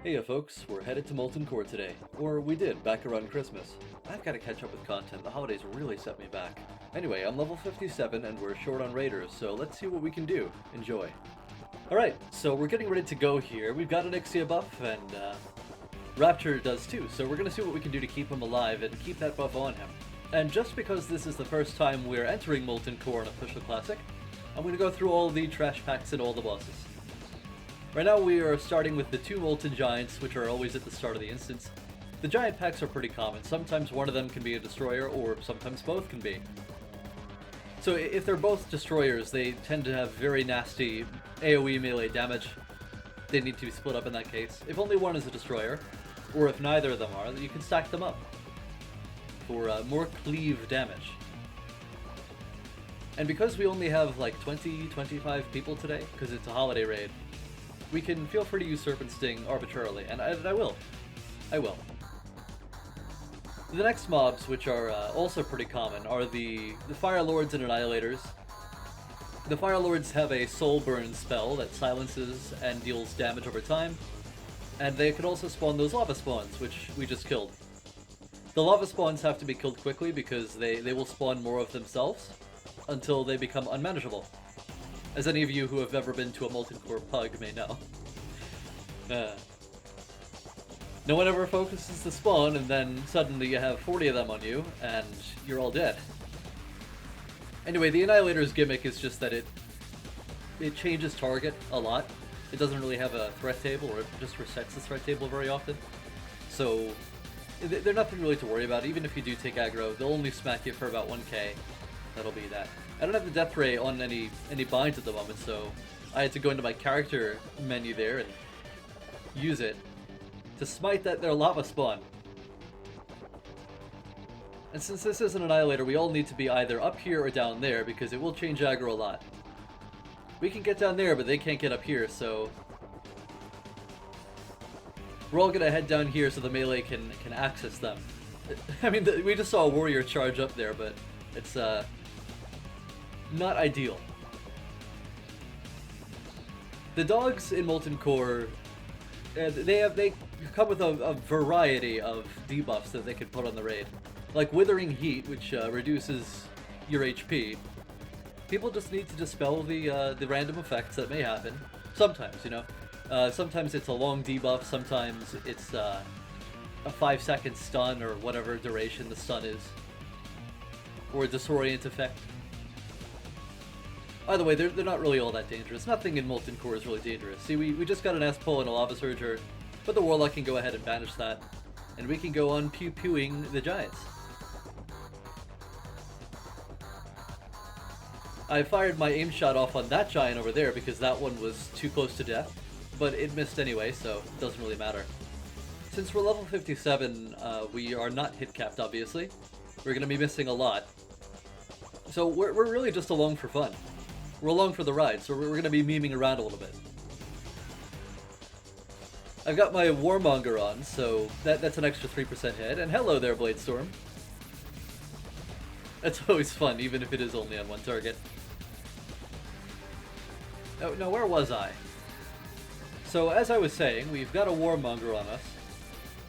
Hey folks, we're headed to Molten Core today. Or we did, back around Christmas. I've got to catch up with content, the holidays really set me back. Anyway, I'm level 57 and we're short on raiders, so let's see what we can do. Enjoy. Alright, so we're getting ready to go here. We've got an Ixia buff, and Rapture does too, so we're going to see what we can do to keep him alive and keep that buff on him. And just because this is the first time we're entering Molten Core in Official Classic, I'm going to go through all the trash packs and all the bosses. Right now we are starting with the 2 Molten Giants, which are always at the start of the instance. The Giant packs are pretty common. Sometimes one of them can be a destroyer, or sometimes both can be. So if they're both destroyers, they tend to have very nasty AoE melee damage. They need to be split up in that case. If only one is a destroyer, or if neither of them are, then you can stack them up for more cleave damage. And because we only have like 20-25 people today, because it's a holiday raid, we can feel free to use Serpent Sting arbitrarily, and I will. I will. The next mobs, which are also pretty common, are the Firelords and Annihilators. The Firelords have a Soul Burn spell that silences and deals damage over time, and they can also spawn those Lava Spawns, which we just killed. The Lava Spawns have to be killed quickly because they will spawn more of themselves until they become unmanageable. As any of you who have ever been to a Molten Core pug may know. No one ever focuses the spawn, and then suddenly you have 40 of them on you, and you're all dead. Anyway, the Annihilator's gimmick is just that it changes target a lot. It doesn't really have a threat table, or it just resets the threat table very often. So, they're nothing really to worry about. Even if you do take aggro, they'll only smack you for about 1k. That'll be that. I don't have the death ray on any binds at the moment, so I had to go into my character menu there and use it to smite their lava spawn. And since this is an Annihilator, we all need to be either up here or down there, because it will change aggro a lot. We can get down there, but they can't get up here, so we're all gonna head down here so the melee can access them. I mean, we just saw a warrior charge up there, but it's not ideal. The dogs in Molten Core, they come with a variety of debuffs that they can put on the raid. Like Withering Heat, which reduces your HP. People just need to dispel the random effects that may happen. Sometimes, you know. Sometimes it's a long debuff, sometimes it's a 5-second stun or whatever duration the stun is. Or a disorient effect. Either way, they're not really all that dangerous. Nothing in Molten Core is really dangerous. See, we just got an asspull and a lava surger, but the Warlock can go ahead and banish that, and we can go on pew-pewing the Giants. I fired my aim shot off on that Giant over there because that one was too close to death, but it missed anyway, so it doesn't really matter. Since we're level 57, we are not hit capped, obviously. We're going to be missing a lot. So we're really just along for fun. We're along for the ride, so we're going to be memeing around a little bit. I've got my Warmonger on, so that's an extra 3% hit. And hello there, Bladestorm. That's always fun, even if it is only on one target. Oh, no, where was I? So, as I was saying, we've got a Warmonger on us,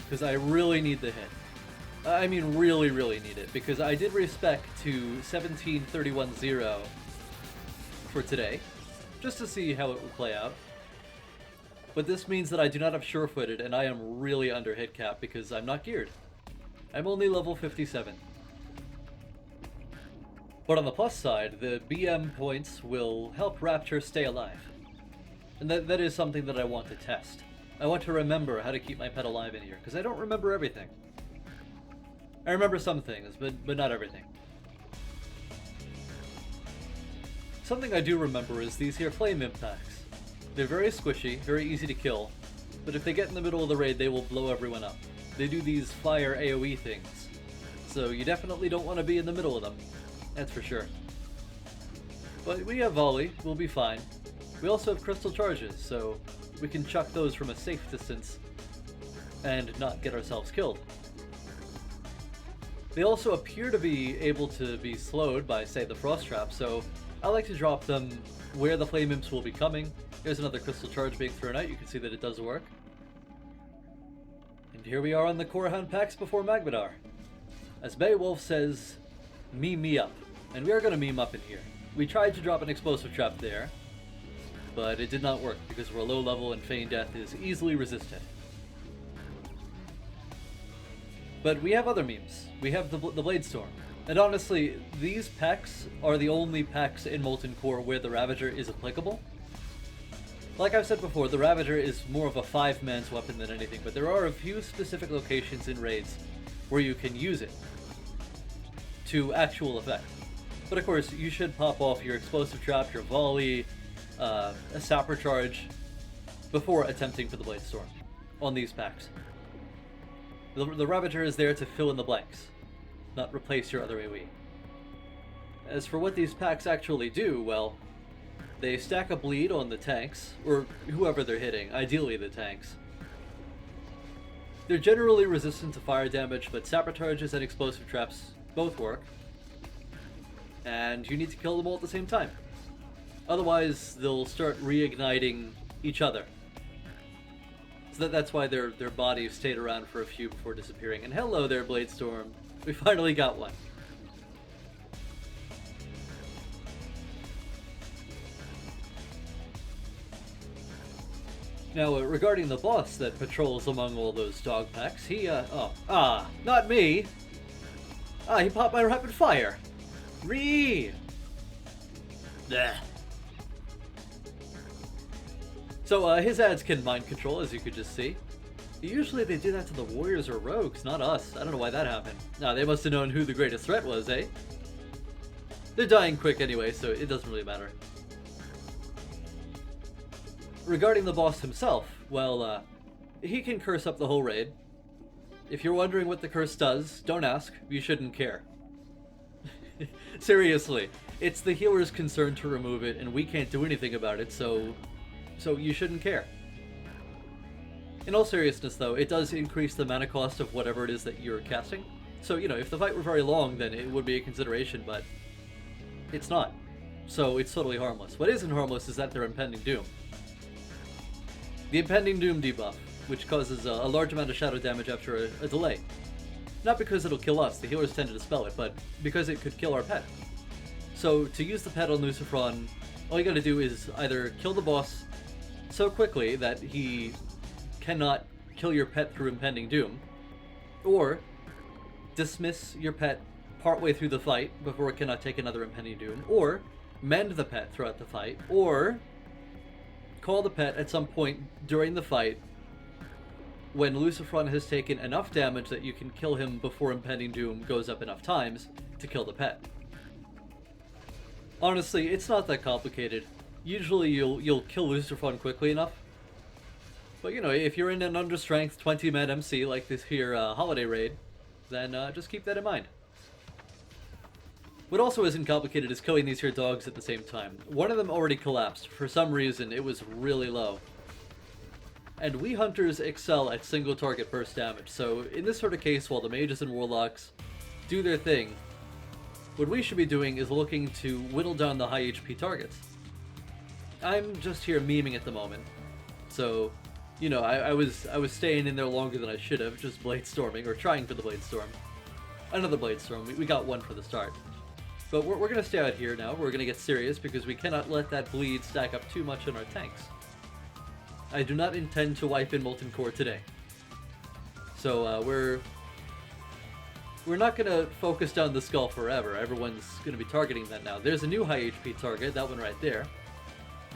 because I really need the hit. I mean, really, really need it, because I did respec to 17-31-0 for today, just to see how it would play out. But this means that I do not have sure-footed, and I am really under hit cap because I'm not geared. I'm only level 57. But on the plus side, the BM points will help Rapture stay alive. And that is something that I want to test. I want to remember how to keep my pet alive in here, because I don't remember everything. I remember some things, but not everything. Something I do remember is these here flame impacts. They're very squishy, very easy to kill, but if they get in the middle of the raid, they will blow everyone up. They do these fire AoE things, so you definitely don't want to be in the middle of them. That's for sure. But we have volley, we'll be fine. We also have crystal charges, so we can chuck those from a safe distance and not get ourselves killed. They also appear to be able to be slowed by, say, the Frost Trap, so I like to drop them where the Flame Imps will be coming. Here's another Crystal Charge being thrown out. You can see that it does work. And here we are on the Core Hound packs before Magmadar. As Beowulf says, meme me up. And we are going to meme up in here. We tried to drop an Explosive Trap there, but it did not work because we're low level and Feign Death is easily resisted. But we have other memes. We have the Blade Storm. And honestly, these packs are the only packs in Molten Core where the Ravager is applicable. Like I've said before, the Ravager is more of a 5-man's weapon than anything, but there are a few specific locations in raids where you can use it to actual effect. But of course, you should pop off your Explosive Trap, your Volley, a Sapper Charge before attempting for the Blade Storm on these packs. The Ravager is there to fill in the blanks, not replace your other AoE. As for what these packs actually do, well, they stack a bleed on the tanks, or whoever they're hitting, ideally the tanks. They're generally resistant to fire damage, but Sapper Charges and Explosive Traps both work. And you need to kill them all at the same time. Otherwise, they'll start reigniting each other. So that's why their bodies stayed around for a few before disappearing. And hello there, Blade Storm. We finally got one. Now, regarding the boss that patrols among all those dog packs, not me! He popped my rapid fire! Bleh. So, his ads can mind control, as you could just see. Usually they do that to the warriors or rogues, not us. I don't know why that happened. Nah, they must have known who the greatest threat was, eh? They're dying quick anyway, so it doesn't really matter. Regarding the boss himself, well, he can curse up the whole raid. If you're wondering what the curse does, don't ask. You shouldn't care. Seriously, it's the healer's concern to remove it, and we can't do anything about it, so you shouldn't care. In all seriousness, though, it does increase the mana cost of whatever it is that you're casting. So, you know, if the fight were very long, then it would be a consideration, but it's not. So it's totally harmless. What isn't harmless is that they're Impending Doom. The Impending Doom debuff, which causes a large amount of shadow damage after a delay. Not because it'll kill us, the healers tend to dispel it, but because it could kill our pet. So to use the pet on Lucifron, all you gotta do is either kill the boss so quickly that he cannot kill your pet through Impending Doom, or dismiss your pet partway through the fight before it cannot take another Impending Doom, or mend the pet throughout the fight, or call the pet at some point during the fight when Lucifron has taken enough damage that you can kill him before Impending Doom goes up enough times to kill the pet. Honestly, it's not that complicated. Usually you'll kill Lucifron quickly enough. But you know, if you're in an understrength 20-man MC like this here holiday raid, then just keep that in mind. What also isn't complicated is killing these here dogs at the same time. One of them already collapsed. For some reason, it was really low. And we hunters excel at single target burst damage, so in this sort of case, while the mages and warlocks do their thing, what we should be doing is looking to whittle down the high HP targets. I'm just here memeing at the moment, so, you know, I was staying in there longer than I should have, just blade storming, or trying for the blade storm. Another blade storm, we got one for the start. But we're going to stay out here now, we're going to get serious, because we cannot let that bleed stack up too much on our tanks. I do not intend to wipe in Molten Core today. So we're not going to focus down the skull forever. Everyone's going to be targeting that now. There's a new high HP target, that one right there.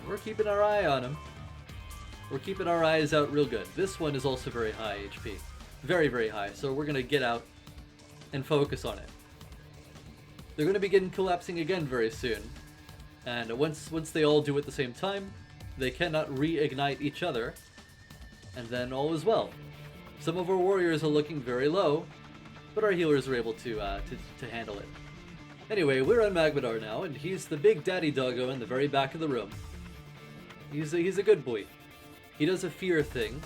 We're keeping our eye on him. We're keeping our eyes out real good. This one is also very high HP. Very, very high. So we're going to get out and focus on it. They're going to begin collapsing again very soon. And once they all do it at the same time, they cannot reignite each other, and then all is well. Some of our warriors are looking very low, but our healers are able to handle it. Anyway, we're on Magmadar now, and he's the big daddy doggo in the very back of the room. He's a good boy. He does a fear thing,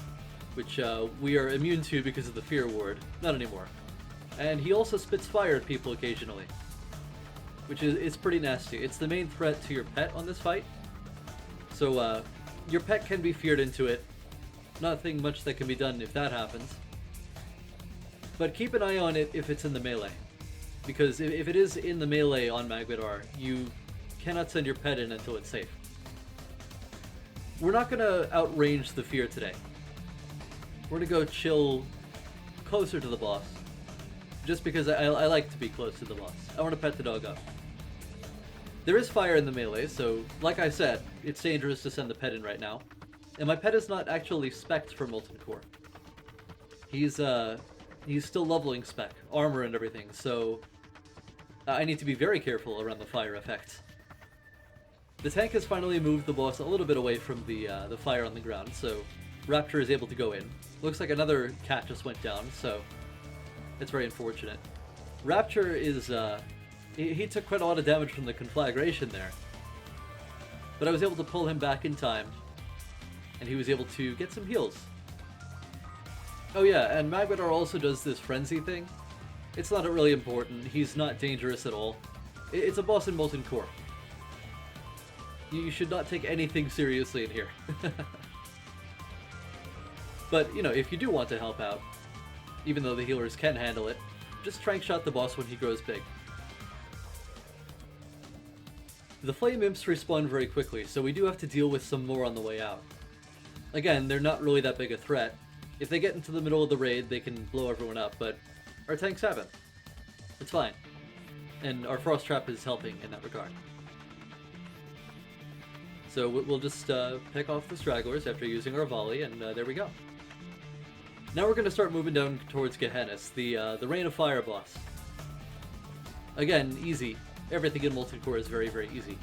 which we are immune to because of the fear ward. Not anymore. And he also spits fire at people occasionally, which is pretty nasty. It's the main threat to your pet on this fight. So your pet can be feared into it. Nothing much that can be done if that happens. But keep an eye on it if it's in the melee. Because if it is in the melee on Magmadar, you cannot send your pet in until it's safe. We're not going to outrange the fear today. We're going to go chill closer to the boss. Just because I like to be close to the boss. I want to pet the dog up. There is fire in the melee, so like I said, it's dangerous to send the pet in right now. And my pet is not actually spec'd for Molten Core. He's still leveling spec, armor and everything, so I need to be very careful around the fire effect. The tank has finally moved the boss a little bit away from the fire on the ground, so Raptor is able to go in. Looks like another cat just went down, so it's very unfortunate. Raptor is, he took quite a lot of damage from the conflagration there. But I was able to pull him back in time, and he was able to get some heals. Oh yeah, and Magmadar also does this frenzy thing. It's not really important, he's not dangerous at all. It's a boss in Molten Core. You should not take anything seriously in here. But, you know, if you do want to help out, even though the healers can handle it, just trank shot the boss when he grows big. The flame imps respawn very quickly, so we do have to deal with some more on the way out. Again, they're not really that big a threat. If they get into the middle of the raid, they can blow everyone up, but our tanks haven't. It's fine. And our frost trap is helping in that regard. So we'll just pick off the stragglers after using our volley, and there we go. Now we're going to start moving down towards Gehennas, the Rain of Fire boss. Again, easy. Everything in Molten Core is very, very easy.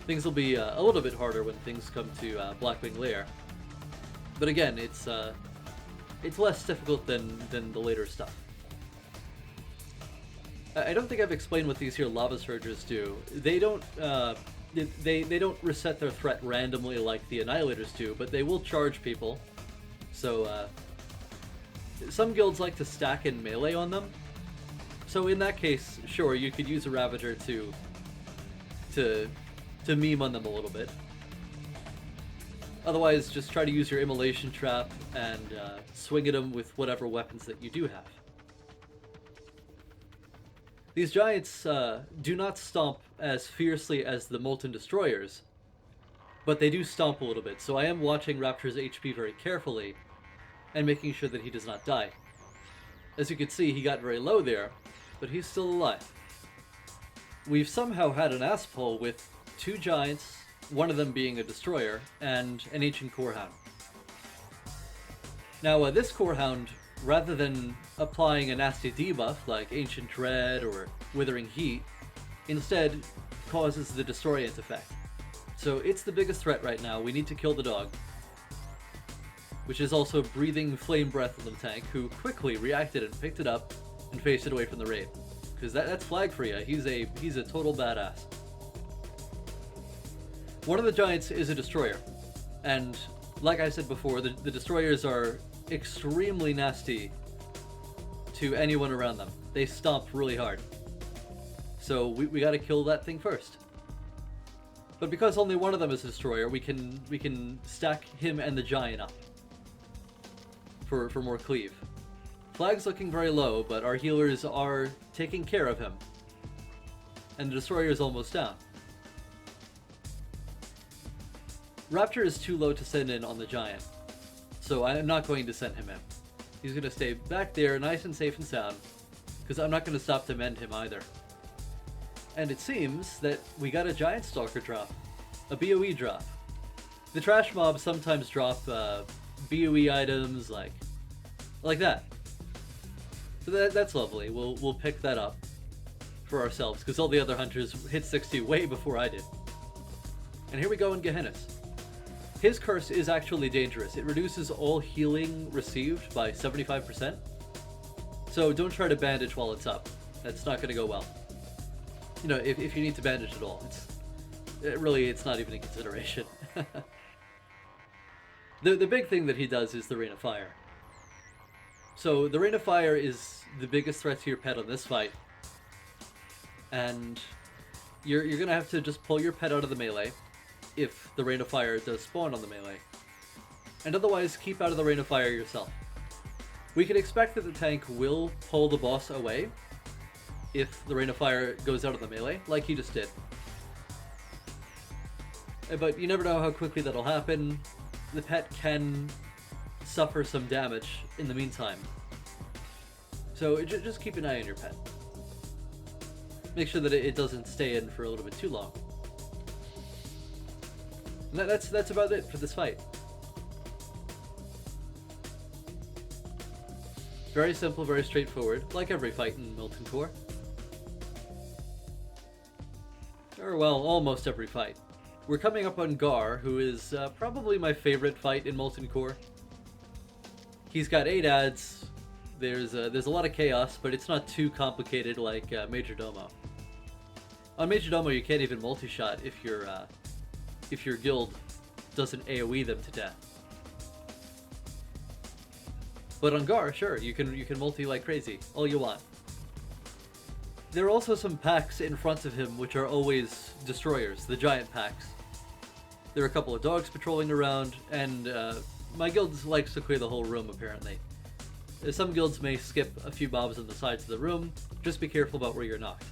Things will be a little bit harder when things come to Blackwing Lair. But again, it's less difficult than the later stuff. I don't think I've explained what these here lava surgers do. They don't they don't reset their threat randomly like the Annihilators do, but they will charge people. So some guilds like to stack in melee on them. So in that case, sure, you could use a Ravager to meme on them a little bit. Otherwise, just try to use your immolation trap and swing at them with whatever weapons that you do have. These giants do not stomp as fiercely as the Molten Destroyers, but they do stomp a little bit, so I am watching Raptor's HP very carefully and making sure that he does not die. As you can see, he got very low there, but he's still alive. We've somehow had an asspull with 2 giants, one of them being a destroyer, and an ancient core hound. Now, this core hound, rather than applying a nasty debuff like Ancient Dread or Withering Heat, instead causes the Destroyant effect. So it's the biggest threat right now. We need to kill the dog, which is also breathing flame breath on the tank, who quickly reacted and picked it up and faced it away from the raid. Because that's flag for you. He's a total badass. One of the giants is a destroyer, and like I said before, the destroyers are extremely nasty to anyone around them. They stomp really hard. So we gotta kill that thing first. But because only one of them is a destroyer, we can stack him and the giant up for more cleave. Flag's looking very low, but our healers are taking care of him. And the destroyer is almost down. Raptor is too low to send in on the giant, so I'm not going to send him in. He's going to stay back there, nice and safe and sound, because I'm not going to stop to mend him either. And it seems that we got a Giant Stalker drop, a BOE drop. The trash mobs sometimes drop BOE items like that. So that's lovely. We'll pick that up for ourselves, because all the other hunters hit 60 way before I did. And here we go in Gehennas. His curse is actually dangerous. It reduces all healing received by 75%. So don't try to bandage while it's up. That's not going to go well. You know, if you need to bandage at all, it's not even a consideration. The big thing that he does is the Rain of Fire. So the Rain of Fire is the biggest threat to your pet on this fight. And you're going to have to just pull your pet out of the melee if the Rain of Fire does spawn on the melee. And otherwise, keep out of the Rain of Fire yourself. We can expect that the tank will pull the boss away if the Rain of Fire goes out of the melee, like he just did. But you never know how quickly that'll happen. The pet can suffer some damage in the meantime. So just keep an eye on your pet. Make sure that it doesn't stay in for a little bit too long. And that's about it for this fight. Very simple, very straightforward, like every fight in Molten Core. Or, well, almost every fight. We're coming up on Garr, who is probably my favorite fight in Molten Core. He's got 8 adds. There's a lot of chaos, but it's not too complicated like Majordomo. On Majordomo, you can't even multi-shot if your guild doesn't AoE them to death. But on Garr, sure, you can multi like crazy, all you want. There are also some packs in front of him which are always destroyers, the giant packs. There are a couple of dogs patrolling around, and my guild likes to clear the whole room, apparently. Some guilds may skip a few mobs on the sides of the room, just be careful about where you're knocked.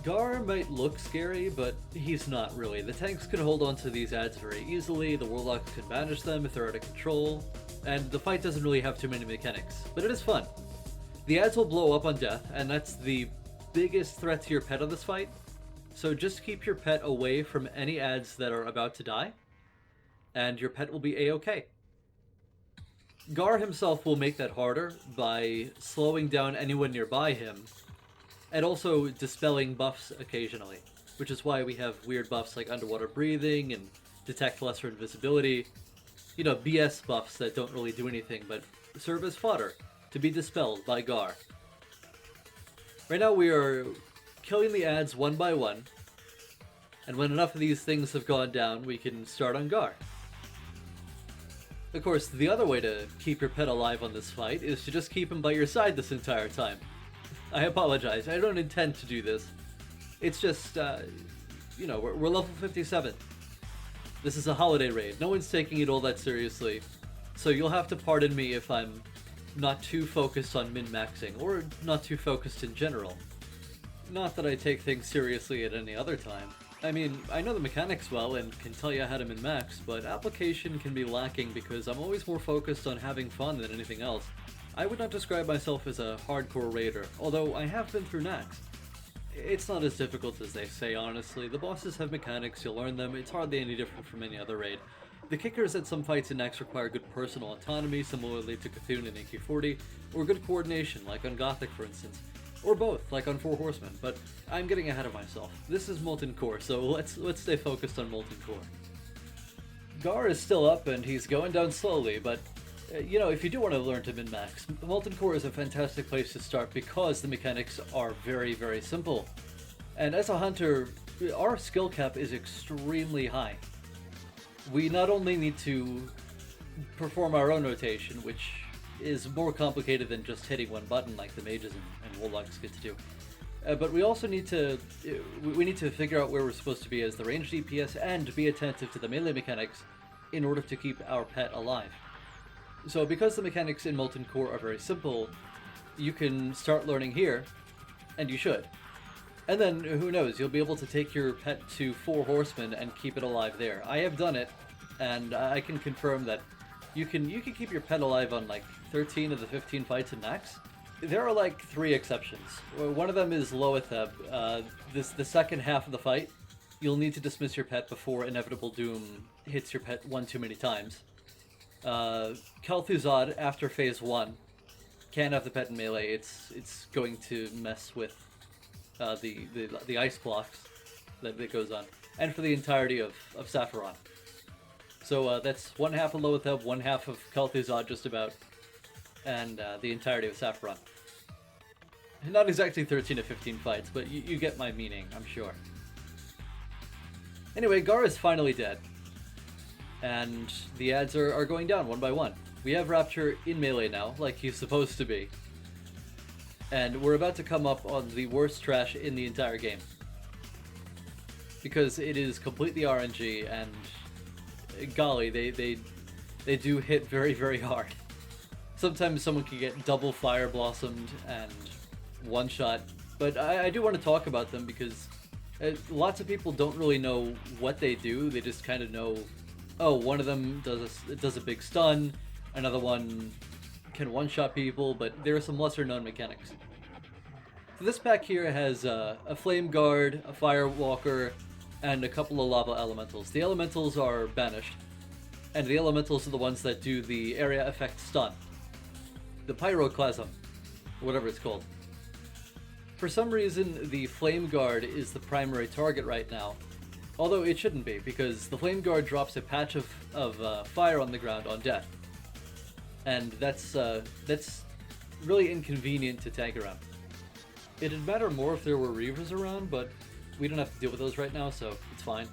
Garr might look scary, but he's not really. The tanks can hold on to these adds very easily, the warlocks can banish them if they're out of control, and the fight doesn't really have too many mechanics, but it is fun. The adds will blow up on death, and that's the biggest threat to your pet on this fight, so just keep your pet away from any adds that are about to die, and your pet will be a-okay. Garr himself will make that harder by slowing down anyone nearby him, and also dispelling buffs occasionally, which is why we have weird buffs like underwater breathing and detect lesser invisibility. You know, BS buffs that don't really do anything but serve as fodder to be dispelled by Garr. Right now we are killing the adds one by one, and when enough of these things have gone down, we can start on Garr. Of course, the other way to keep your pet alive on this fight is to just keep him by your side this entire time. I apologize, I don't intend to do this. It's just, you know, we're level 57. This is a holiday raid, no one's taking it all that seriously, so you'll have to pardon me if I'm not too focused on min-maxing, or not too focused in general. Not that I take things seriously at any other time. I mean, I know the mechanics well and can tell you how to min-max, but application can be lacking because I'm always more focused on having fun than anything else. I would not describe myself as a hardcore raider, although I have been through Nax. It's not as difficult as they say, honestly. The bosses have mechanics, you'll learn them, it's hardly any different from any other raid. The kicker is that some fights in Nax require good personal autonomy, similarly to Cthulhu and AK-40, or good coordination, like on Gothic for instance. Or both, like on Four Horsemen, but I'm getting ahead of myself. This is Molten Core, so let's stay focused on Molten Core. Garr is still up and he's going down slowly, but you know, if you do want to learn to min-max, Molten Core is a fantastic place to start because the mechanics are very, very simple. And as a hunter, our skill cap is extremely high. We not only need to perform our own rotation, which is more complicated than just hitting one button like the mages and warlocks get to do, but we also need to figure out where we're supposed to be as the ranged DPS and be attentive to the melee mechanics in order to keep our pet alive. So because the mechanics in Molten Core are very simple, you can start learning here, and you should. And then, who knows, you'll be able to take your pet to Four Horsemen and keep it alive there. I have done it, and I can confirm that you can keep your pet alive on like 13 of the 15 fights in Nax. There are like 3 exceptions. One of them is Loetheb. The second half of the fight, you'll need to dismiss your pet before Inevitable Doom hits your pet one too many times. Kel'Thuzad, after phase 1, can't have the pet in melee. It's going to mess with the ice blocks that goes on, and for the entirety of Sapphiron. So that's one half of Loetheb, one half of Kel'Thuzad just about, and the entirety of Sapphiron. Not exactly 13 to 15 fights, but you get my meaning, I'm sure. Anyway, Garr is finally dead, and the adds are going down one by one. We have Rapture in melee now, like he's supposed to be. And we're about to come up on the worst trash in the entire game. Because it is completely RNG, and golly, they do hit very, very hard. Sometimes someone can get double Fire Blossomed and one-shot, but I do want to talk about them because lots of people don't really know what they do. They just kind of know, oh, one of them does a big stun, another one can one-shot people, but there are some lesser-known mechanics. So this pack here has a Flame Guard, a Firewalker, and a couple of Lava Elementals. The Elementals are banished, and the Elementals are the ones that do the area effect stun. The Pyroclasm, whatever it's called. For some reason, the Flame Guard is the primary target right now, although it shouldn't be, because the Flame Guard drops a patch of fire on the ground on death. And that's really inconvenient to tank around. It'd matter more if there were Reavers around, but we don't have to deal with those right now, so it's fine.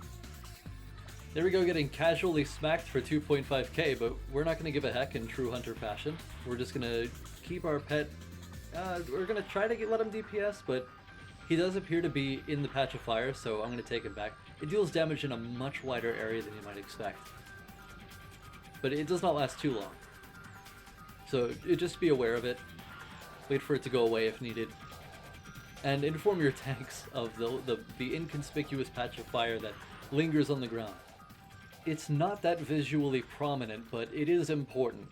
There we go, getting casually smacked for 2.5k, but we're not going to give a heck in true Hunter fashion. We're just going to keep our pet. We're going to try to let him DPS, but he does appear to be in the patch of fire, so I'm going to take him back. It deals damage in a much wider area than you might expect. But it does not last too long. So just be aware of it. Wait for it to go away if needed. And inform your tanks of the inconspicuous patch of fire that lingers on the ground. It's not that visually prominent, but it is important.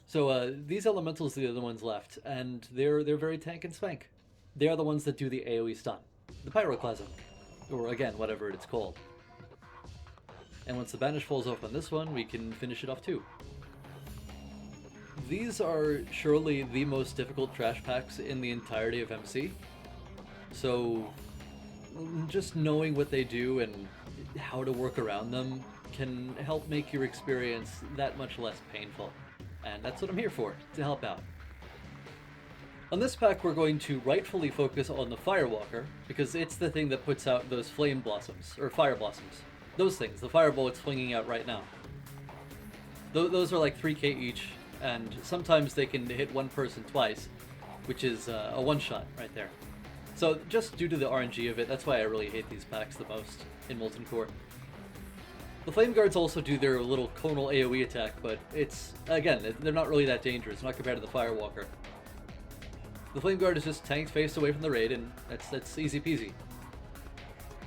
So these elementals are the other ones left, and they're very tank and spank. They are the ones that do the AoE stun, the Pyroclasm, or again, whatever it's called. And once the banish falls off on this one, we can finish it off too. These are surely the most difficult trash packs in the entirety of MC. So just knowing what they do and how to work around them can help make your experience that much less painful. And that's what I'm here for, to help out. On this pack we're going to rightfully focus on the Firewalker, because it's the thing that puts out those flame blossoms, or fire blossoms. Those things, the fireball it's flinging out right now. Those are like 3k each, and sometimes they can hit one person twice, which is a one-shot right there. So just due to the RNG of it, that's why I really hate these packs the most in Molten Core. The Flame Guards also do their little conal AoE attack, but it's, again, they're not really that dangerous, not compared to the Firewalker. The Flame Guard is just tanked faced away from the raid, and that's easy peasy.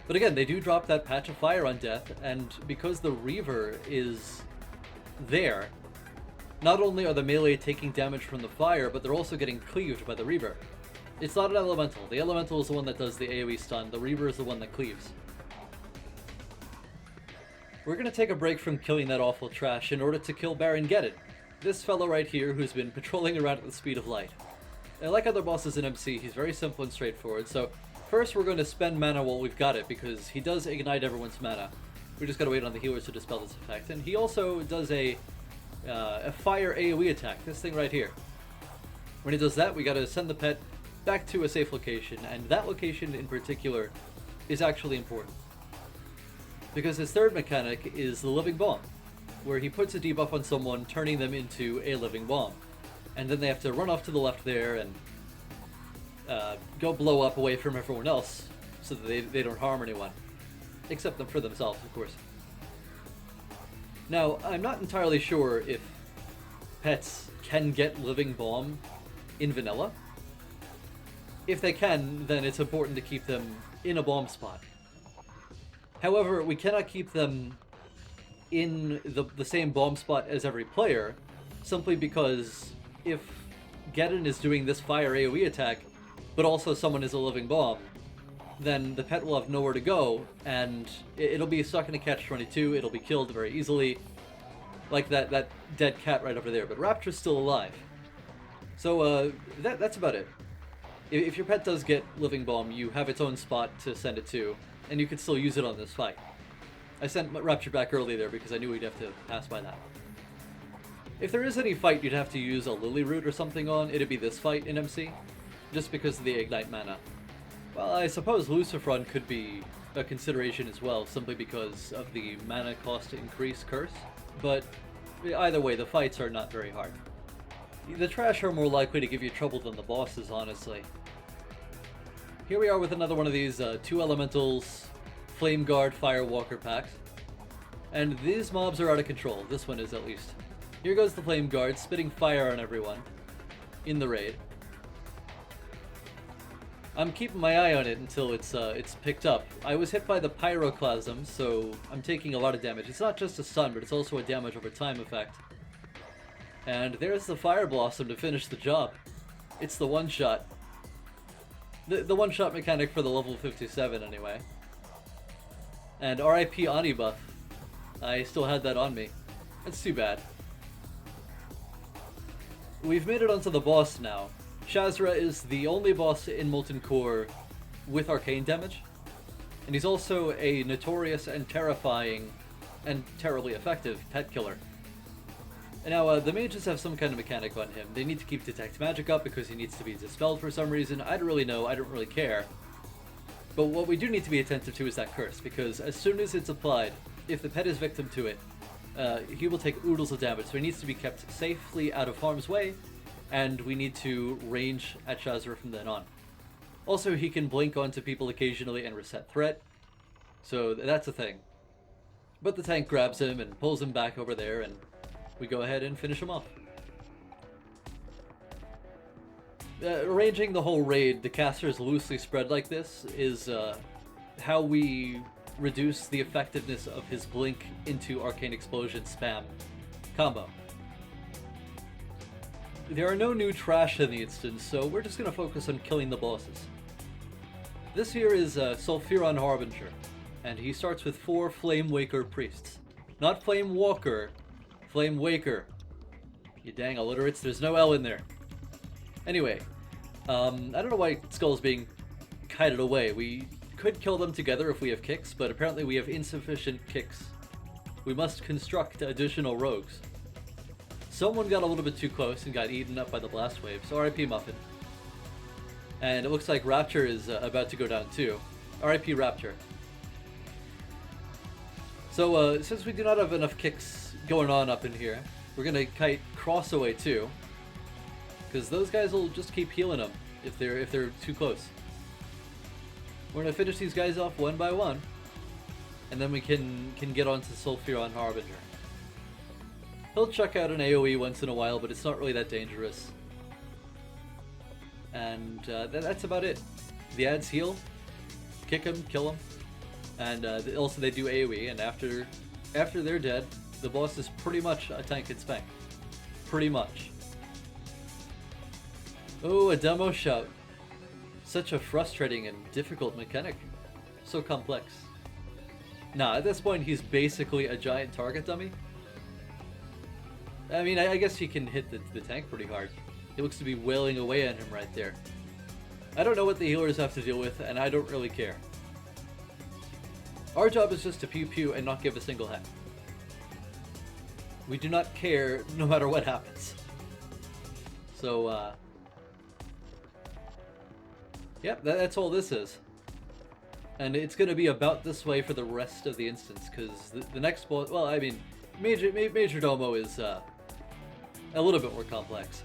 But again, they do drop that patch of fire on death, and because the Reaver is there, not only are the melee taking damage from the fire, but they're also getting cleaved by the Reaver. It's not an elemental. The elemental is the one that does the AoE stun. The Reaver is the one that cleaves. We're going to take a break from killing that awful trash in order to kill Baron Geddon, this fellow right here who's been patrolling around at the speed of light. And like other bosses in MC, he's very simple and straightforward, so first we're going to spend mana while we've got it, because he does ignite everyone's mana. We just gotta wait on the healers to dispel this effect. And he also does a fire AoE attack, this thing right here. When he does that, we gotta send the pet back to a safe location, and that location in particular is actually important. Because his third mechanic is the Living Bomb, where he puts a debuff on someone, turning them into a Living Bomb. And then they have to run off to the left there and go blow up away from everyone else, so that they don't harm anyone. Except them for themselves, of course. Now, I'm not entirely sure if pets can get Living Bomb in vanilla. If they can, then it's important to keep them in a bomb spot. However, we cannot keep them in the same bomb spot as every player, simply because if Geddon is doing this fire AoE attack, but also someone is a Living Bomb, then the pet will have nowhere to go, and it'll be stuck in a catch-22, it'll be killed very easily, like that dead cat right over there, but Rapture's still alive. So that's about it. If your pet does get Living Bomb, you have its own spot to send it to, and you can still use it on this fight. I sent Rapture back early there because I knew we'd have to pass by that. If there is any fight you'd have to use a Lily Root or something on, it'd be this fight in MC, just because of the Ignite mana. Well, I suppose Lucifron could be a consideration as well, simply because of the mana cost increase curse, but Either way, the fights are not very hard. The trash are more likely to give you trouble than the bosses, honestly. Here we are with another one of these 2 elementals, Flame Guard, Firewalker packs. And these mobs are out of control. This one is, at least. Here goes the Flame Guard, spitting fire on everyone in the raid. I'm keeping my eye on it until it's picked up. I was hit by the Pyroclasm, so I'm taking a lot of damage. It's not just a stun, but it's also a damage over time effect. And there's the Fire Blossom to finish the job. It's the one-shot. The one-shot mechanic for the level 57, anyway. And RIP Ani buff. I still had that on me. It's too bad. We've made it onto the boss now. Shazzrah is the only boss in Molten Core with arcane damage. And he's also a notorious and terrifying and terribly effective pet killer. And now, the mages have some kind of mechanic on him. They need to keep Detect Magic up because he needs to be dispelled for some reason. I don't really know, I don't really care. But what we do need to be attentive to is that curse, because as soon as it's applied, if the pet is victim to it, he will take oodles of damage, so he needs to be kept safely out of harm's way, and we need to range at Shazzrah from then on. Also, he can blink onto people occasionally and reset threat, so that's a thing. But the tank grabs him and pulls him back over there, and we go ahead and finish him off. Arranging the whole raid, the casters loosely spread like this, is how we reduce the effectiveness of his blink into Arcane Explosion spam combo. There are no new trash in the instance, so we're just going to focus on killing the bosses. This here is Sulfuron Harbinger, and he starts with 4 Flamewaker priests. Not Flamewalker, Flamewaker. You dang illiterates, there's no L in there. Anyway, I don't know why Skull's being kited away. We could kill them together if we have kicks, but apparently we have insufficient kicks. We must construct additional rogues. Someone got a little bit too close and got eaten up by the blast wave, so RIP Muffin. And it looks like Rapture is about to go down too. RIP Rapture. So since we do not have enough kicks going on up in here, we're gonna kite Cross away too, because those guys will just keep healing them if they're too close. We're gonna finish these guys off one by one, and then we can get onto Sulfuron Harbinger. He'll chuck out an AoE once in a while, but it's not really that dangerous. And that's about it. The ads heal, kick him, kill him, and also they do AoE. And after they're dead, the boss is pretty much a tank and spank. Pretty much. Oh, a demo shout. Such a frustrating and difficult mechanic. So complex. Nah, at this point he's basically a giant target dummy. I mean, I guess he can hit the tank pretty hard. He looks to be wailing away on him right there. I don't know what the healers have to deal with, and I don't really care. Our job is just to pew pew and not give a single heck. We do not care no matter what happens. So, yep, that's all this is. And it's going to be about this way for the rest of the instance, because the next boss, well, I mean, Majordomo is a little bit more complex.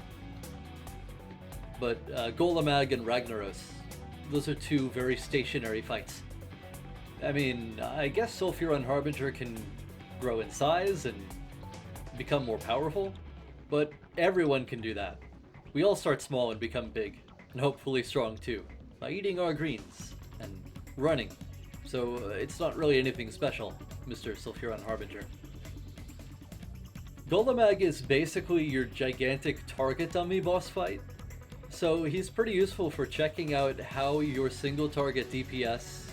But Golemagg and Ragnaros, those are 2 very stationary fights. I mean, I guess Sulfuron Harbinger can grow in size and become more powerful, but everyone can do that. We all start small and become big, and hopefully strong too, by eating our greens and running. So it's not really anything special, Mr. Sulfuron Harbinger. Golemagg is basically your gigantic target dummy boss fight, so he's pretty useful for checking out how your single target DPS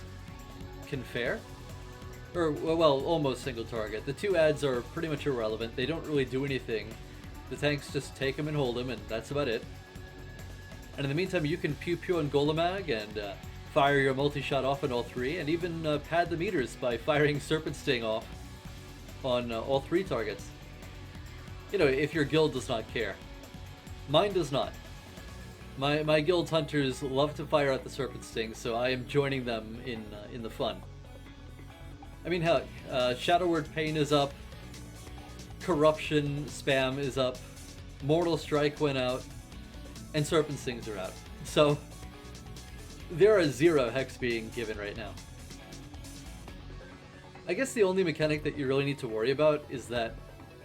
can fare. Or, well, almost single target. The 2 ads are pretty much irrelevant, they don't really do anything. The tanks just take them and hold them, and that's about it. And in the meantime, you can pew pew on Golemagg and fire your multi-shot off on all 3, and even pad the meters by firing Serpent Sting off on all 3 targets. You know, if your guild does not care. Mine does not. My guild's hunters love to fire at the Serpent Sting, so I am joining them in the fun. I mean, heck, Shadowward Pain is up. Corruption spam is up, Mortal Strike went out, and Serpent Stings are out. So there are 0 hex being given right now. I guess the only mechanic that you really need to worry about is that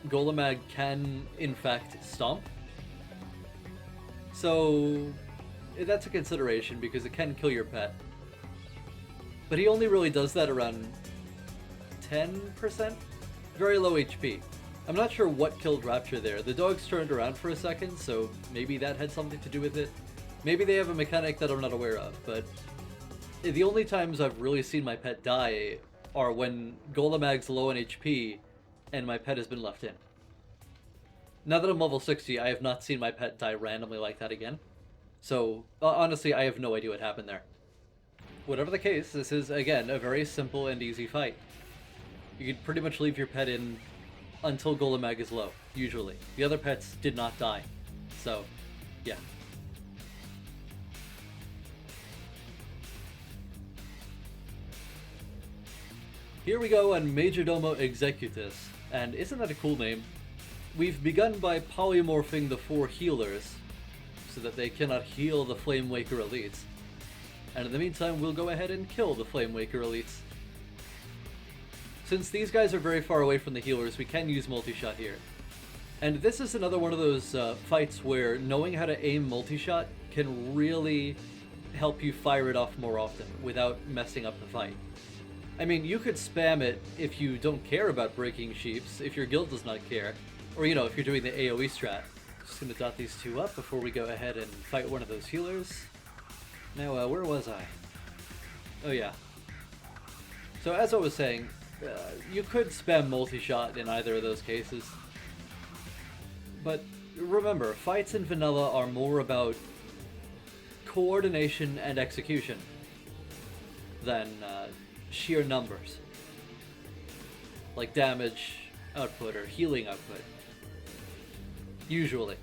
Golemagg can, in fact, stomp. So that's a consideration because it can kill your pet. But he only really does that around 10%? Very low HP. I'm not sure what killed Rapture there. The dogs turned around for a second, so maybe that had something to do with it. Maybe they have a mechanic that I'm not aware of, but the only times I've really seen my pet die are when Golemagg's low on HP and my pet has been left in. Now that I'm level 60, I have not seen my pet die randomly like that again. So, honestly, I have no idea what happened there. Whatever the case, this is, again, a very simple and easy fight. You can pretty much leave your pet in until Golemagg is low, usually. The other pets did not die. So, yeah. Here we go on Majordomo Executus, and isn't that a cool name? We've begun by polymorphing the 4 healers, so that they cannot heal the Flamewaker elites. And in the meantime, we'll go ahead and kill the Flamewaker elites. Since these guys are very far away from the healers, we can use multi-shot here. And this is another one of those fights where knowing how to aim multi-shot can really help you fire it off more often without messing up the fight. I mean, you could spam it if you don't care about breaking sheeps, if your guild does not care, or, you know, if you're doing the AoE strat. Just gonna dot these 2 up before we go ahead and fight one of those healers. Now, where was I? Oh yeah. So as I was saying, you could spam multi-shot in either of those cases. But remember, fights in vanilla are more about coordination and execution than sheer numbers. Like damage output or healing output. Usually.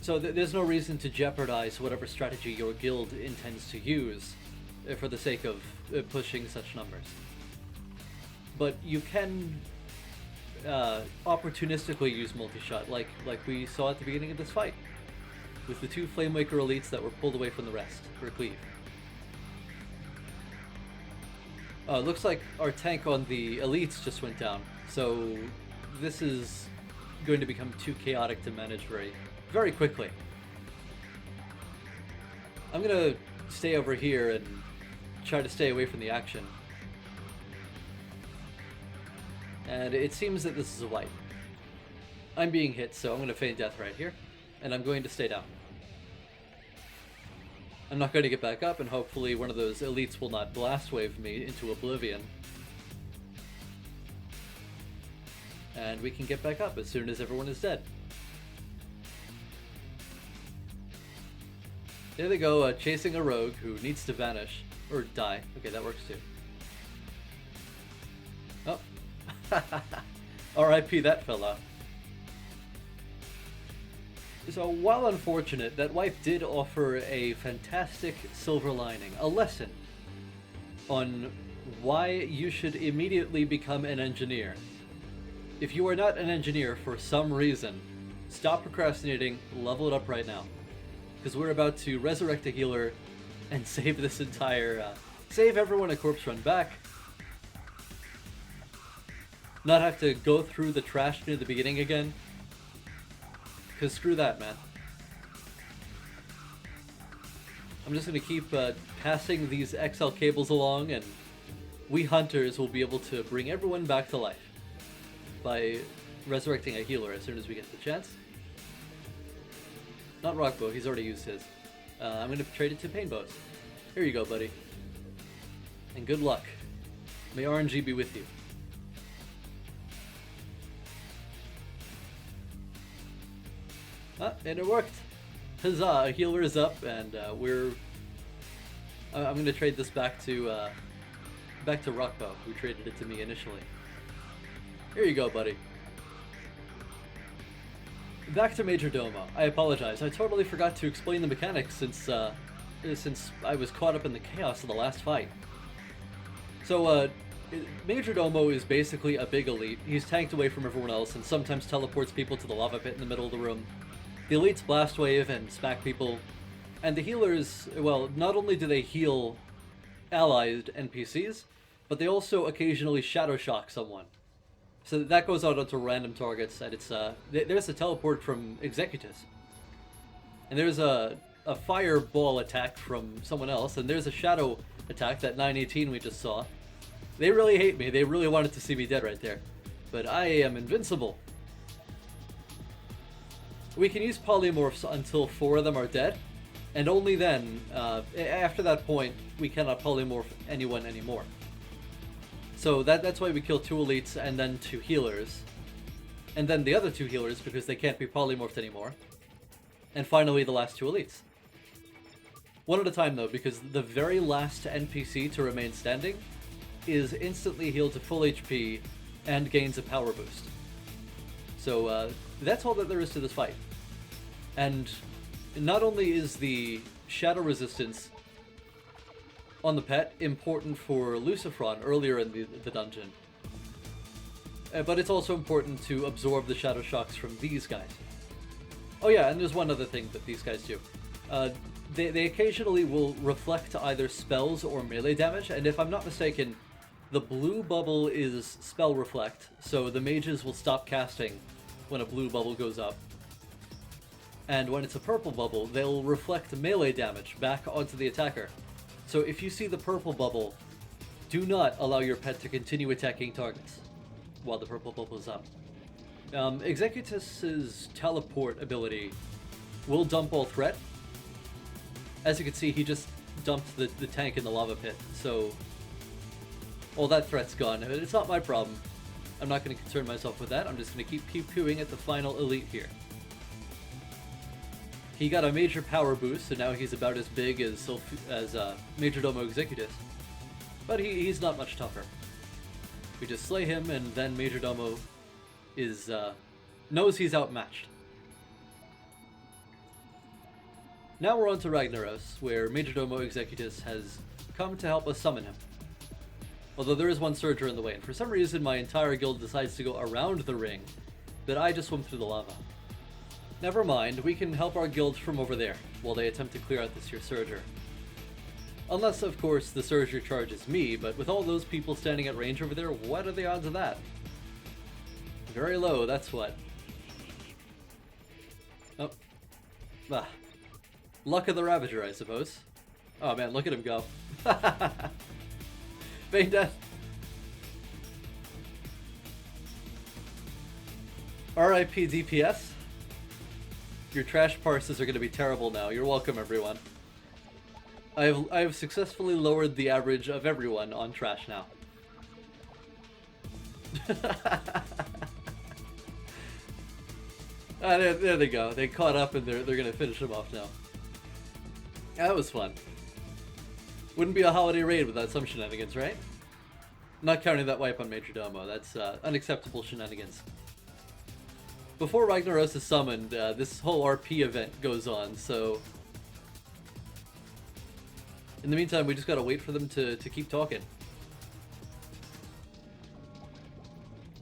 So there's no reason to jeopardize whatever strategy your guild intends to use for the sake of pushing such numbers. But you can opportunistically use multi-shot, like we saw at the beginning of this fight, with the 2 Flamewaker elites that were pulled away from the rest for a cleave. Looks like our tank on the elites just went down, so this is going to become too chaotic to manage very quickly. I'm gonna stay over here and try to stay away from the action. And it seems that this is a wipe. I'm being hit, so I'm gonna feign death right here, and I'm going to stay down. I'm not going to get back up, and hopefully one of those elites will not blast wave me into oblivion. And we can get back up as soon as everyone is dead. There they go, chasing a rogue who needs to vanish. Or die. Okay, that works too. Oh. R.I.P. that fella. So, while unfortunate, that wipe did offer a fantastic silver lining, a lesson on why you should immediately become an engineer. If you are not an engineer for some reason, stop procrastinating, level it up right now. Because we're about to resurrect a healer and save this entire, save everyone a corpse run back. Not have to go through the trash near the beginning again. Because screw that, man. I'm just going to keep passing these XL cables along, and we hunters will be able to bring everyone back to life by resurrecting a healer as soon as we get the chance. Not Rockbow, he's already used his. I'm going to trade it to Painbows. Here you go, buddy. And good luck. May RNG be with you. And it worked! Huzzah! A healer is up, and we're... I'm going to trade this back to Rockbow, who traded it to me initially. Here you go, buddy. Back to Majordomo. I apologize. I totally forgot to explain the mechanics since I was caught up in the chaos of the last fight. So, Majordomo is basically a big elite. He's tanked away from everyone else and sometimes teleports people to the lava pit in the middle of the room. The elites blast wave and smack people. And the healers, well, not only do they heal allied NPCs, but they also occasionally shadow shock someone. So that goes out onto random targets, and it's there's a teleport from Executus. And there's a fireball attack from someone else, and there's a shadow attack, that 918 we just saw. They really hate me. They really wanted to see me dead right there. But I am invincible. We can use polymorphs until 4 of them are dead, and only then, after that point, we cannot polymorph anyone anymore. So that's why we kill 2 elites and then 2 healers. And then the other 2 healers because they can't be polymorphed anymore. And finally the last 2 elites. One at a time though, because the very last NPC to remain standing is instantly healed to full HP and gains a power boost. So that's all that there is to this fight. And not only is the shadow resistance on the pet important for Lucifron earlier in the dungeon, but it's also important to absorb the shadow shocks from these guys. Oh yeah, and there's one other thing that these guys do. They occasionally will reflect either spells or melee damage, and if I'm not mistaken, the blue bubble is spell reflect, so the mages will stop casting when a blue bubble goes up. And when it's a purple bubble, they'll reflect melee damage back onto the attacker. So if you see the purple bubble, do not allow your pet to continue attacking targets while the purple bubble is up. Executus's teleport ability will dump all threat. As you can see, he just dumped the tank in the lava pit, so all that threat's gone. It's not my problem. I'm not going to concern myself with that. I'm just going to keep pew-pewing at the final elite here. He got a major power boost, so now he's about as big as Majordomo Executus. But he's not much tougher. We just slay him, and then Majordomo is knows he's outmatched. Now we're on to Ragnaros, where Majordomo Executus has come to help us summon him. Although there is one Surger in the way, and for some reason my entire guild decides to go around the ring, but I just swim through the lava. Never mind, we can help our guild from over there, while they attempt to clear out this here Surger. Unless, of course, the Surger charges me, but with all those people standing at range over there, what are the odds of that? Very low, that's what. Oh. Ah. Luck of the Ravager, I suppose. Oh man, look at him go. Feign death. RIP DPS. Your trash parses are going to be terrible now. You're welcome, everyone. I have successfully lowered the average of everyone on trash now. There they go. They caught up and they're going to finish them off now. That was fun. Wouldn't be a holiday raid without some shenanigans, right? Not counting that wipe on Majordomo. That's unacceptable shenanigans. Before Ragnaros is summoned, this whole RP event goes on, so in the meantime, we just gotta wait for them to keep talking.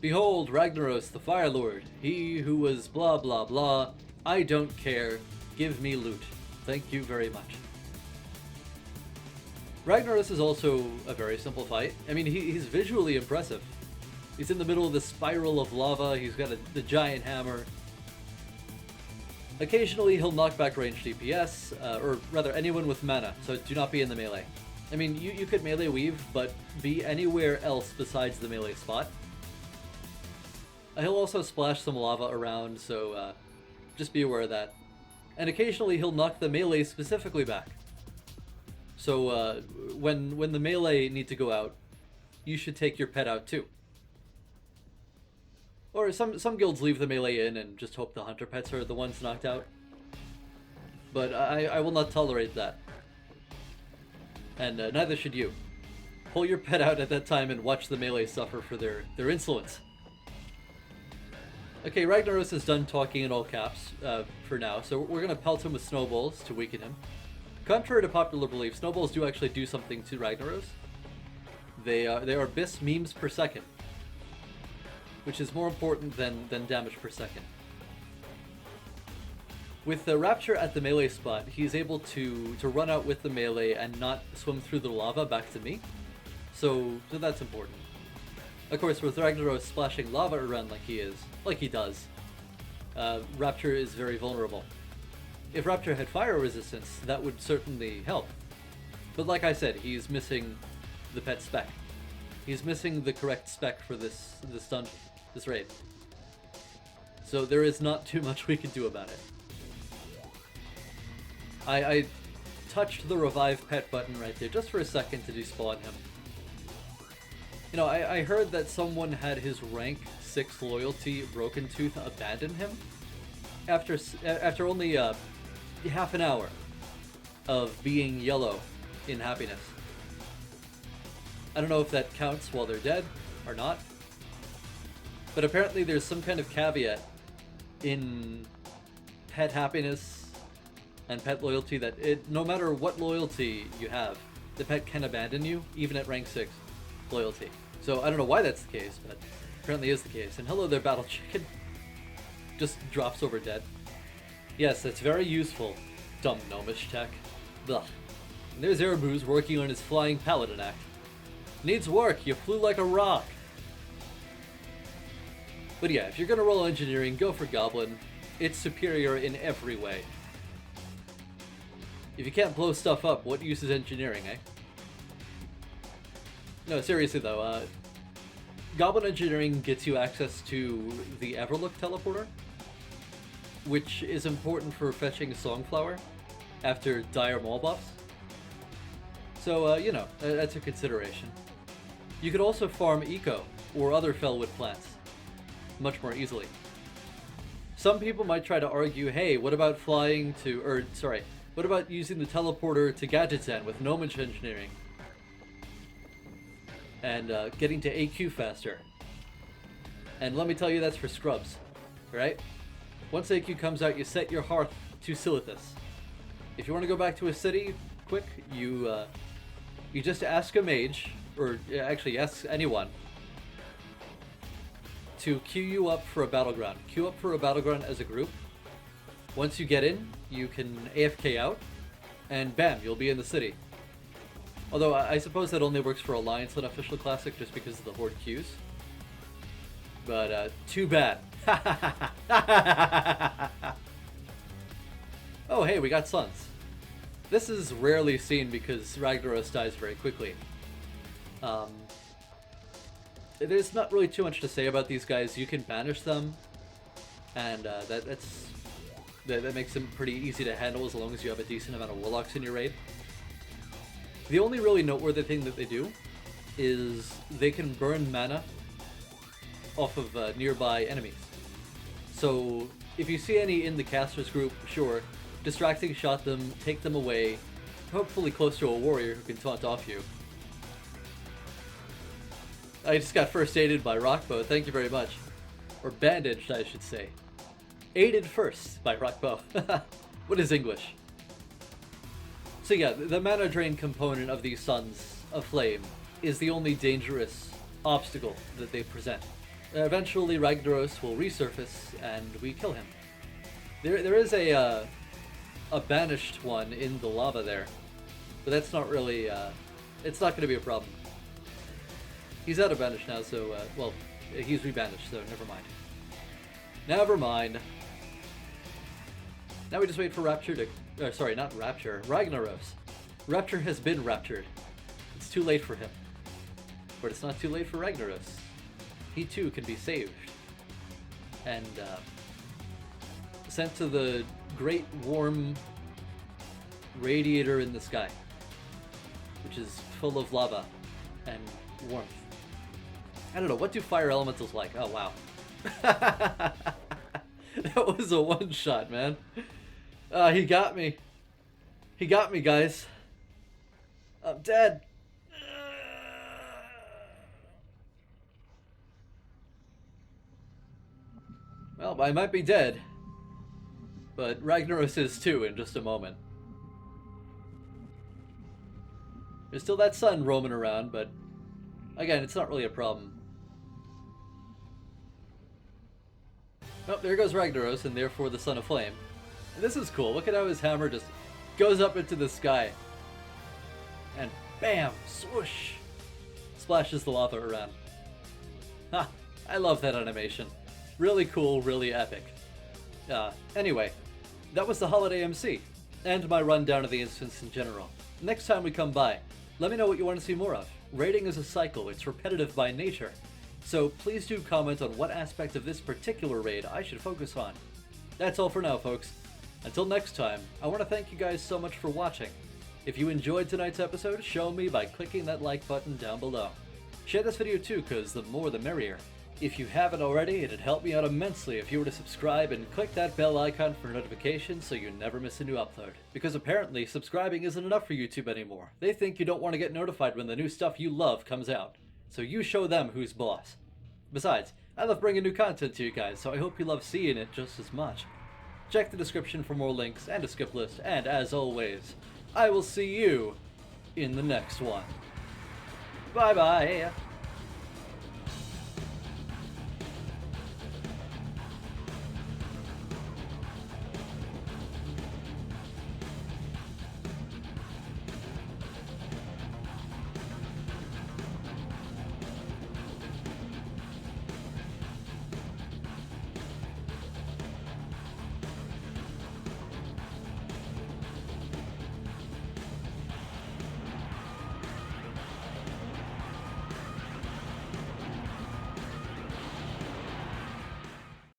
Behold, Ragnaros, the Firelord, he who was blah blah blah. I don't care. Give me loot. Thank you very much. Ragnaros is also a very simple fight. I mean, he's visually impressive. He's in the middle of the spiral of lava, he's got the giant hammer. Occasionally he'll knock back ranged DPS, or rather anyone with mana, so do not be in the melee. I mean, you could melee weave, but be anywhere else besides the melee spot. He'll also splash some lava around, so just be aware of that. And occasionally he'll knock the melee specifically back. So when the melee need to go out, you should take your pet out too. Or some guilds leave the melee in and just hope the hunter pets are the ones knocked out. But I will not tolerate that. And neither should you. Pull your pet out at that time and watch the melee suffer for their insolence. Okay, Ragnaros is done talking in all caps for now, so we're going to pelt him with snowballs to weaken him. Contrary to popular belief, snowballs do actually do something to Ragnaros. They are bis memes per second, which is more important than damage per second. With the Rapture at the melee spot, he's able to run out with the melee and not swim through the lava back to me. So that's important. Of course, with Ragnaros splashing lava around like he does, Rapture is very vulnerable. If Rapture had fire resistance, that would certainly help. But like I said, he's missing the pet spec. He's missing the correct spec for this dungeon, this raid. So there is not too much we can do about it. I touched the revive pet button right there just for a second to despawn him. You know, I heard that someone had his rank 6 loyalty Broken Tooth abandon him after only half an hour of being yellow in happiness. I don't know if that counts while they're dead or not, but apparently there's some kind of caveat in pet happiness and pet loyalty that no matter what loyalty you have, the pet can abandon you, even at rank 6 loyalty. So I don't know why that's the case, but apparently is the case. And hello there, Battle Chicken. Just drops over dead. Yes, that's very useful. Dumb gnomish tech. Ugh. And there's Erbooze working on his flying paladin act. Needs work, you flew like a rock. But yeah, if you're gonna roll engineering, go for Goblin. It's superior in every way. If you can't blow stuff up, what use is engineering, eh? No, seriously though, Goblin Engineering gets you access to the Everlook teleporter, which is important for fetching Songflower after dire mall buffs. So, you know, that's a consideration. You could also farm Eco or other Fellwood plants much more easily. Some people might try to argue, hey, what about what about using the teleporter to Gadgetzan with Gnomish Engineering? And getting to AQ faster. And let me tell you, that's for scrubs, right? Once AQ comes out, you set your hearth to Silithus. If you want to go back to a city quick, you just ask a mage, or actually ask anyone, to queue you up for a battleground. Queue up for a battleground as a group. Once you get in, you can AFK out, and bam, you'll be in the city. Although I suppose that only works for Alliance and Official Classic just because of the Horde queues. But too bad. Oh hey, we got Suns. This is rarely seen because Ragnaros dies very quickly. There's not really too much to say about these guys. You can banish them, and that makes them pretty easy to handle as long as you have a decent amount of Warlocks in your raid. The only really noteworthy thing that they do is they can burn mana off of nearby enemies. So if you see any in the casters group, sure, distracting shot them, take them away, hopefully close to a warrior who can taunt off you. I just got first aided by Rockbow, thank you very much. Or bandaged, I should say. Aided first by Rockbow. What is English? So yeah, the mana drain component of these Sons of Flame is the only dangerous obstacle that they present. Eventually Ragnaros will resurface and we kill him. There is a banished one in the lava there, but that's not really, it's not going to be a problem. He's out of banish now, so, well, he's rebanished, so never mind. Never mind. Now we just wait for Rapture to... sorry, not Rapture. Ragnaros. Rapture has been raptured. It's too late for him. But it's not too late for Ragnaros. He too can be saved. And sent to the great warm radiator in the sky. Which is full of lava and warmth. I don't know, what do fire elementals like? Oh wow. That was a one-shot, man. He got me. He got me, guys. I'm dead. Well, I might be dead. But Ragnaros is too in just a moment. There's still that sun roaming around, but Again, it's not really a problem. Oh, there goes Ragnaros, and therefore the Son of Flame. And this is cool. Look at how his hammer just goes up into the sky. And bam! Swoosh! Splashes the lava around. Ha! I love that animation. Really cool, really epic. Anyway, that was the Holiday MC, and my rundown of the instance in general. Next time we come by, let me know what you want to see more of. Raiding is a cycle, it's repetitive by nature. So please do comment on what aspect of this particular raid I should focus on. That's all for now, folks. Until next time, I want to thank you guys so much for watching. If you enjoyed tonight's episode, show me by clicking that like button down below. Share this video too, cause the more the merrier. If you haven't already, it'd help me out immensely if you were to subscribe and click that bell icon for notifications so you never miss a new upload. Because apparently, subscribing isn't enough for YouTube anymore. They think you don't want to get notified when the new stuff you love comes out. So you show them who's boss. Besides, I love bringing new content to you guys, so I hope you love seeing it just as much. Check the description for more links and a skip list, and as always, I will see you in the next one. Bye bye!